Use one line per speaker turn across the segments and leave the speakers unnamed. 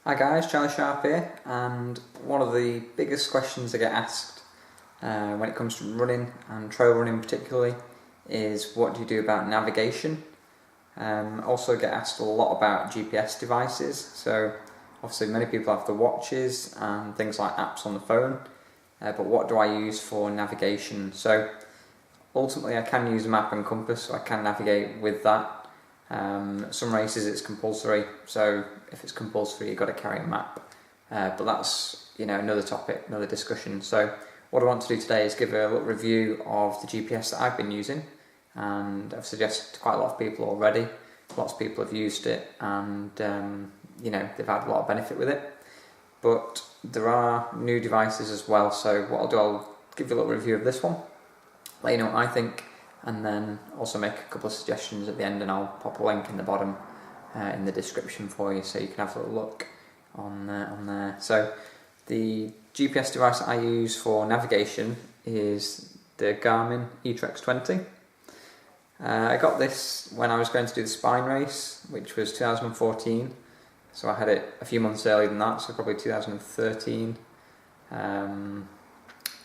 Hi guys, Charlie Sharp here, and one of the biggest questions I get asked when it comes to running and trail running particularly is what do you do about navigation? Also get asked a lot about GPS devices, so obviously many people have the watches and things like apps on the phone, but what do I use for navigation? So ultimately I can use a map and compass, so I can navigate with that. Some races it's compulsory, so if it's compulsory you've got to carry a map, but that's another topic, another discussion. So what I want to do today is give a little review of the GPS that I've been using, and I've suggested to quite a lot of people already. Lots of people have used it and they've had a lot of benefit with it, but there are new devices as well. So what I'll do, I'll give you a little review of this one, let you know what I think, and then also make a couple of suggestions at the end, and I'll pop a link in the bottom in the description for you so you can have a little look on there. So the GPS device that I use for navigation is the Garmin ETREX 20. I got this when I was going to do the Spine race, which was 2014, so I had it a few months earlier than that, so probably 2013.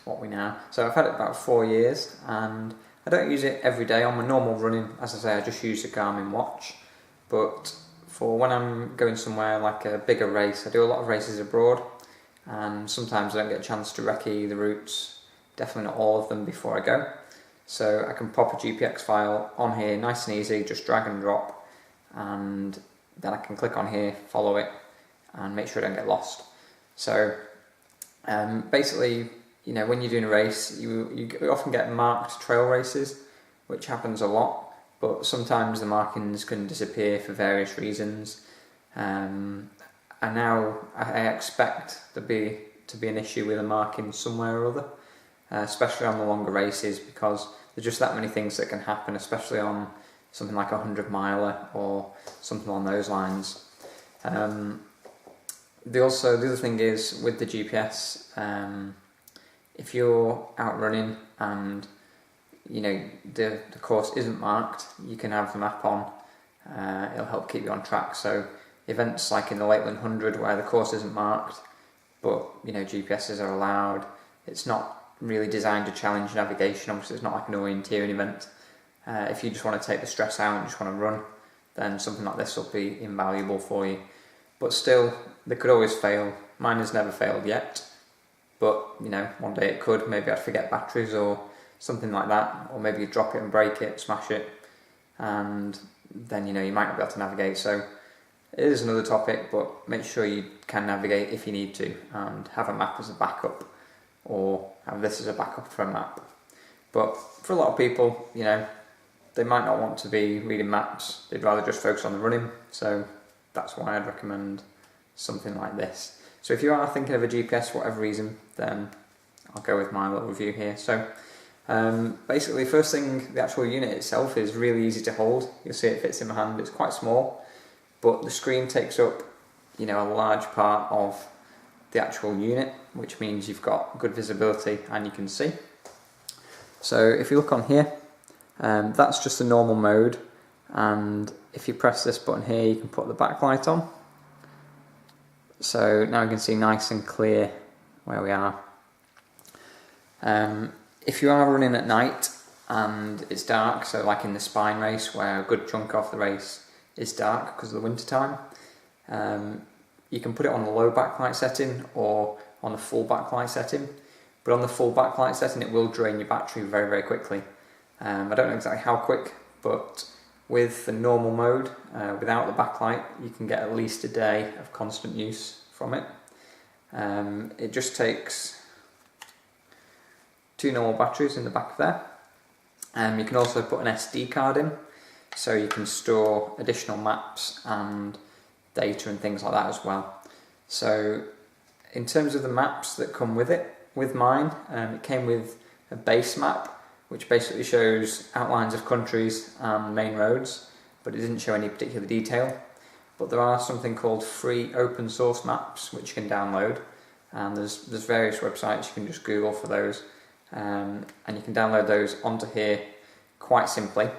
What we now? So I've had it about 4 years, and I don't use it every day on my normal running. As I say, I just use a Garmin watch, but for when I'm going somewhere like a bigger race, I do a lot of races abroad, and sometimes I don't get a chance to recce the routes, definitely not all of them, before I go. So I can pop a GPX file on here, nice and easy, just drag and drop, and then I can click on here, follow it, and make sure I don't get lost. So basically, when you're doing a race, you often get marked trail races, which happens a lot, but sometimes the markings can disappear for various reasons. And now I expect there to be an issue with a marking somewhere or other, especially on the longer races, because there's just that many things that can happen, especially on something like a 100-miler or something along those lines. The other thing is with the GPS, if you're out running and the course isn't marked, you can have the map on. It'll help keep you on track. So events like in the Lakeland 100 where the course isn't marked, but GPSs are allowed, it's not really designed to challenge navigation. Obviously it's not like an orienteering event. If you just want to take the stress out and just want to run, then something like this will be invaluable for you. But still, they could always fail. Mine has never failed yet, but one day it could. Maybe I'd forget batteries or something like that, or maybe you drop it and break it, smash it, and then you might not be able to navigate. So it is another topic, but make sure you can navigate if you need to, and have a map as a backup, or have this as a backup for a map. But for a lot of people, they might not want to be reading maps, they'd rather just focus on the running, so that's why I'd recommend something like this. So if you are thinking of a GPS for whatever reason, then I'll go with my little review here. So basically, first thing, the actual unit itself is really easy to hold. You'll see it fits in my hand. It's quite small, but the screen takes up a large part of the actual unit, which means you've got good visibility and you can see. So if you look on here, that's just the normal mode, and if you press this button here you can put the backlight on. So now you can see nice and clear where we are. If you are running at night and it's dark, so like in the Spine race where a good chunk of the race is dark because of the winter time, you can put it on the low backlight setting or on the full backlight setting. But on the full backlight setting it will drain your battery very, very quickly. I don't know exactly how quick, but with the normal mode, without the backlight, you can get at least a day of constant use from it. It just takes 2 normal batteries in the back of there. You can also put an SD card in, so you can store additional maps and data and things like that as well. So in terms of the maps that come with it, with mine, it came with a base map, which basically shows outlines of countries and main roads, but it didn't show any particular detail. But there are something called free open source maps which you can download, and there's various websites you can just Google for those, and you can download those onto here quite simply.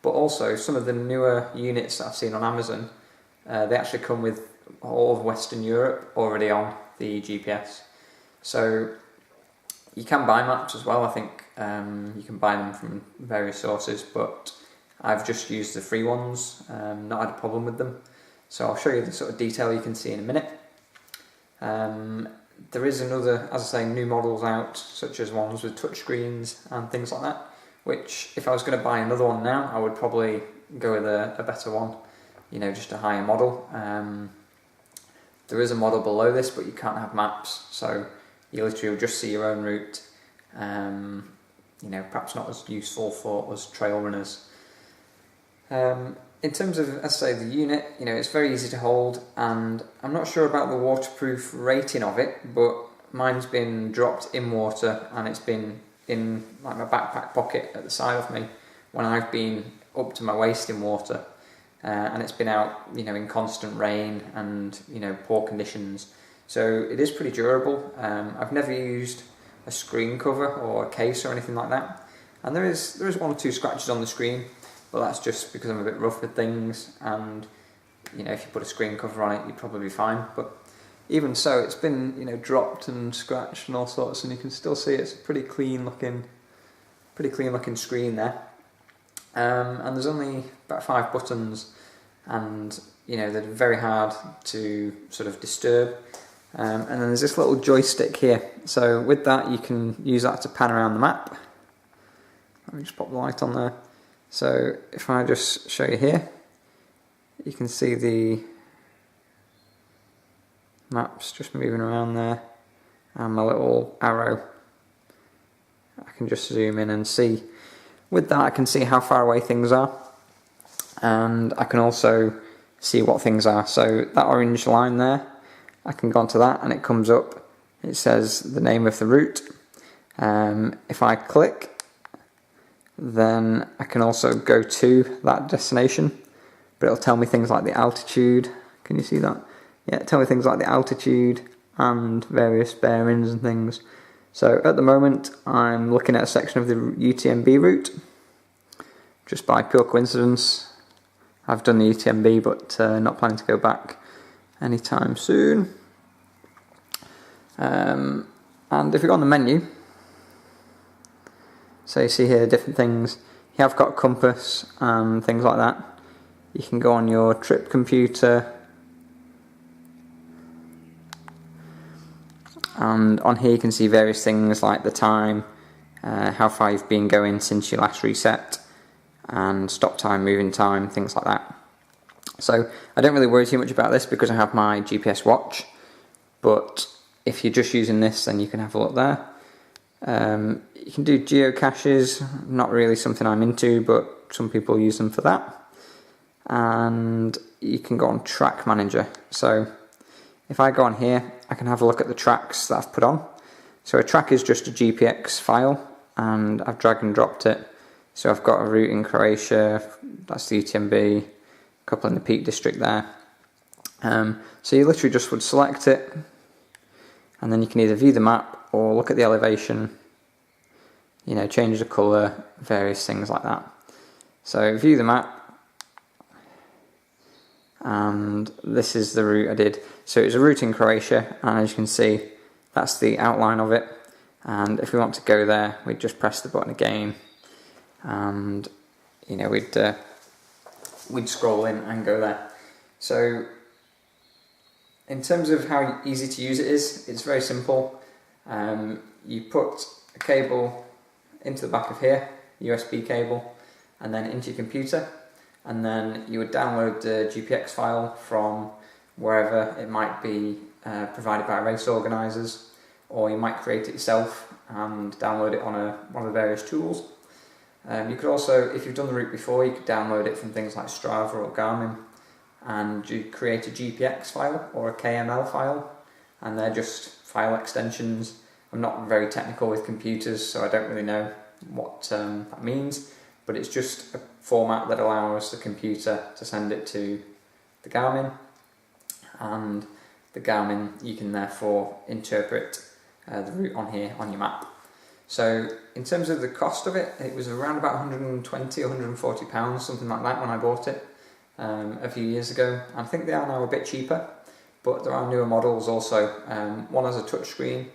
But also some of the newer units that I've seen on Amazon, they actually come with all of Western Europe already on the GPS. So you can buy maps as well. I think you can buy them from various sources, but I've just used the free ones, not had a problem with them. So I'll show you the sort of detail you can see in a minute. There is another, as I say, new models out, such as ones with touchscreens and things like that, which if I was going to buy another one now, I would probably go with a better one, you know, just a higher model. There is a model below this, but you can't have maps, so you literally will just see your own route. You know, perhaps not as useful for us trail runners. In terms of, as I say, the unit, you know, it's very easy to hold, and I'm not sure about the waterproof rating of it, but mine's been dropped in water, and it's been in like my backpack pocket at the side of me when I've been up to my waist in water, and it's been out, you know, in constant rain and, you know, poor conditions. So it is pretty durable. I've never used a screen cover or a case or anything like that, and there is one or two scratches on the screen. But that's just because I'm a bit rough with things, and you know, if you put a screen cover on it, you'd probably be fine. But even so, it's been, you know, dropped and scratched and all sorts, and you can still see it's a pretty clean looking screen there. And there's only about 5 buttons, and you know, they're very hard to sort of disturb. And then there's this little joystick here. So with that, you can use that to pan around the map. Let me just pop the light on there. So if I just show you here, you can see the maps just moving around there, and my little arrow. I can just zoom in and see. With that, I can see how far away things are, and I can also see what things are. So that orange line there, I can go onto that and it comes up. It says the name of the route. If I click, then I can also go to that destination, but it'll tell me things like the altitude. Can you see that? Yeah, it'll tell me things like the altitude and various bearings and things. So at the moment I'm looking at a section of the UTMB route. Just by pure coincidence, I've done the UTMB, but not planning to go back anytime soon. And if we go on the menu, so you see here different things. You have got a compass and things like that. You can go on your trip computer, and on here you can see various things like the time, how far you've been going since you last reset, and stop time, moving time, things like that. So I don't really worry too much about this because I have my GPS watch, but if you're just using this, then you can have a look there. You can do geocaches, not really something I'm into, but some people use them for that. And you can go on track manager. So if I go on here, I can have a look at the tracks that I've put on. So a track is just a GPX file, and I've drag and dropped it. So I've got a route in Croatia, that's the UTMB, a couple in the Peak District there. So you literally just would select it, and then you can either view the map or look at the elevation, you know, change the colour, various things like that. So view the map, and this is the route I did. So it was a route in Croatia, and as you can see, that's the outline of it. And if we want to go there, we'd just press the button again, and you know, we'd scroll in and go there. So in terms of how easy to use it is, it's very simple. You put a cable into the back of here, USB cable, and then into your computer, and then you would download the GPX file from wherever it might be provided by race organisers, or you might create it yourself and download it on one of the various tools. You could also, if you've done the route before, you could download it from things like Strava or Garmin, and you create a GPX file or a KML file, and they're just file extensions. I'm not very technical with computers, so I don't really know what that means, but it's just a format that allows the computer to send it to the Garmin, and the Garmin, you can therefore interpret the route on here on your map. So in terms of the cost of it, it was around about 120 or 140 pounds, something like that, when I bought it a few years ago. I think they are now a bit cheaper, but there are newer models also. One has a touchscreen,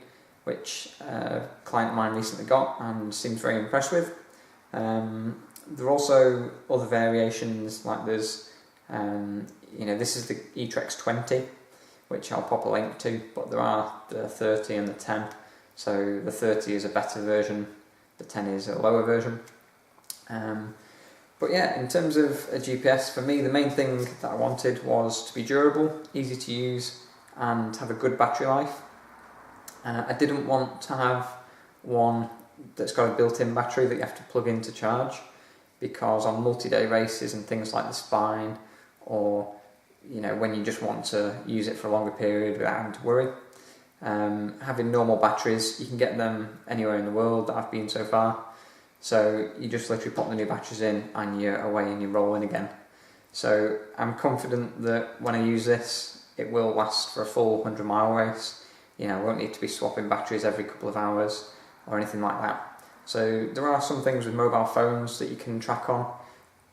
which a client of mine recently got and seems very impressed with. There are also other variations, like there's, this is the ETREX 20, which I'll pop a link to, but there are the 30 and the 10. So the 30 is a better version, the 10 is a lower version. But yeah, in terms of a GPS, for me the main thing that I wanted was to be durable, easy to use, and have a good battery life. I didn't want to have one that's got a built-in battery that you have to plug in to charge, because on multi-day races and things like the Spine, or when you just want to use it for a longer period without having to worry, having normal batteries, you can get them anywhere in the world that I've been so far. So you just literally pop the new batteries in and you're away and you're rolling again. So I'm confident that when I use this, it will last for a full 100-mile race. I won't need to be swapping batteries every couple of hours or anything like that. So there are some things with mobile phones that you can track on,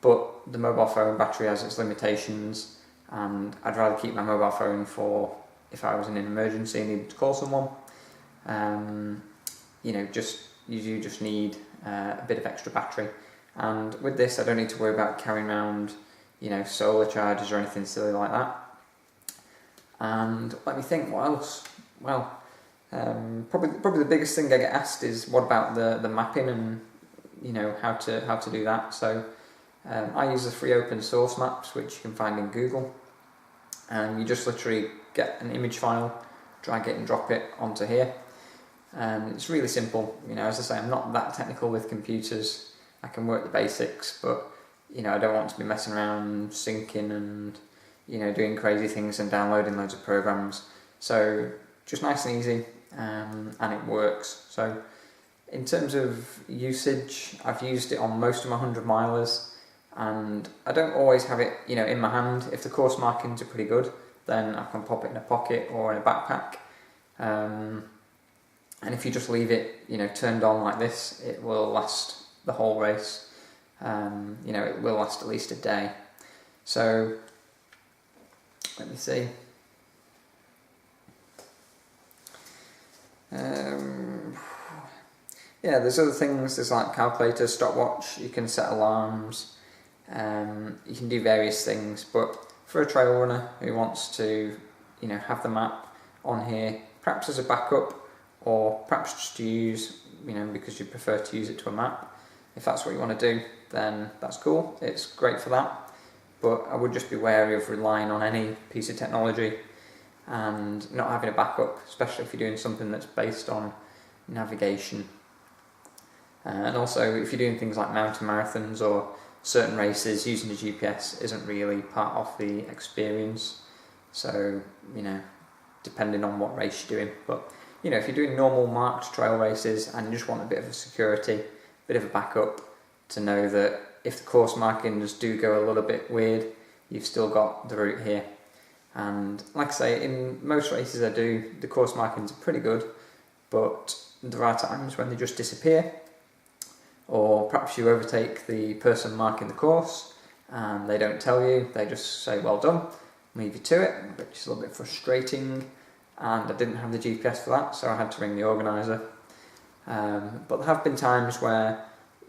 but the mobile phone battery has its limitations, and I'd rather keep my mobile phone for if I was in an emergency and needed to call someone. You just need a bit of extra battery, and with this I don't need to worry about carrying around solar chargers or anything silly like that. And let me think, what else? Well, probably the biggest thing I get asked is what about the mapping and how to do that. So I use the free open source maps, which you can find in Google, and you just literally get an image file, drag it and drop it onto here. It's really simple. As I say, I'm not that technical with computers. I can work the basics, but I don't want to be messing around syncing and doing crazy things and downloading loads of programs. So just nice and easy, and it works. So in terms of usage, I've used it on most of my 100-milers, and I don't always have it in my hand. If the course markings are pretty good, then I can pop it in a pocket or in a backpack. And if you just leave it, turned on like this, it will last the whole race. It will last at least a day. So let me see. There's other things. There's like calculators, stopwatch. You can set alarms. You can do various things. But for a trail runner who wants to, have the map on here, perhaps as a backup, or perhaps just to use, because you prefer to use it to a map. If that's what you want to do, then that's cool. It's great for that. But I would just be wary of relying on any piece of technology and not having a backup, especially if you're doing something that's based on navigation. And also, if you're doing things like mountain marathons or certain races, using a GPS isn't really part of the experience. So, depending on what race you're doing. But if you're doing normal marked trail races and you just want a bit of a security, bit of a backup to know that if the course markings do go a little bit weird, you've still got the route here. And like I say, in most races I do, the course markings are pretty good, but there are times when they just disappear, or perhaps you overtake the person marking the course and they don't tell you, they just say well done, leave you to it, which is a little bit frustrating. And I didn't have the GPS for that, so I had to ring the organiser. But there have been times where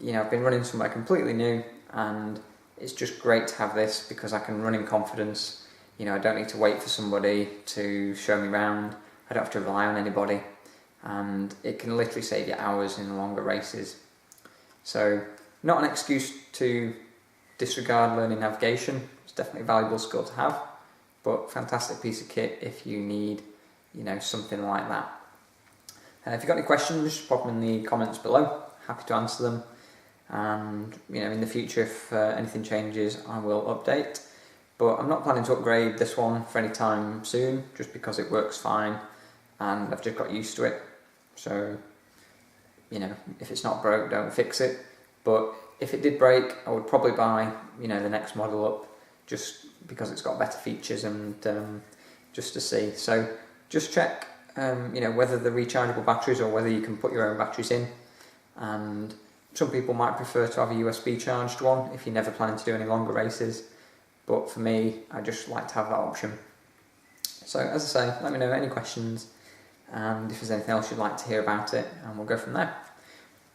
I've been running somewhere completely new, and it's just great to have this because I can run in confidence. I don't need to wait for somebody to show me around. I don't have to rely on anybody, and it can literally save you hours in longer races. So not an excuse to disregard learning navigation. It's definitely a valuable skill to have, but fantastic piece of kit if you need something like that. If you've got any questions, pop them in the comments below. Happy to answer them. And in the future, if anything changes, I will update. But I'm not planning to upgrade this one for any time soon, just because it works fine and I've just got used to it. So, if it's not broke, don't fix it. But if it did break, I would probably buy, the next model up, just because it's got better features and just to see. So just check, whether they're rechargeable batteries or whether you can put your own batteries in. And some people might prefer to have a USB charged one if you're never planning to do any longer races. But for me, I just like to have that option. So as I say, let me know any questions and if there's anything else you'd like to hear about it, and we'll go from there.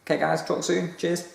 Okay guys, talk soon, cheers.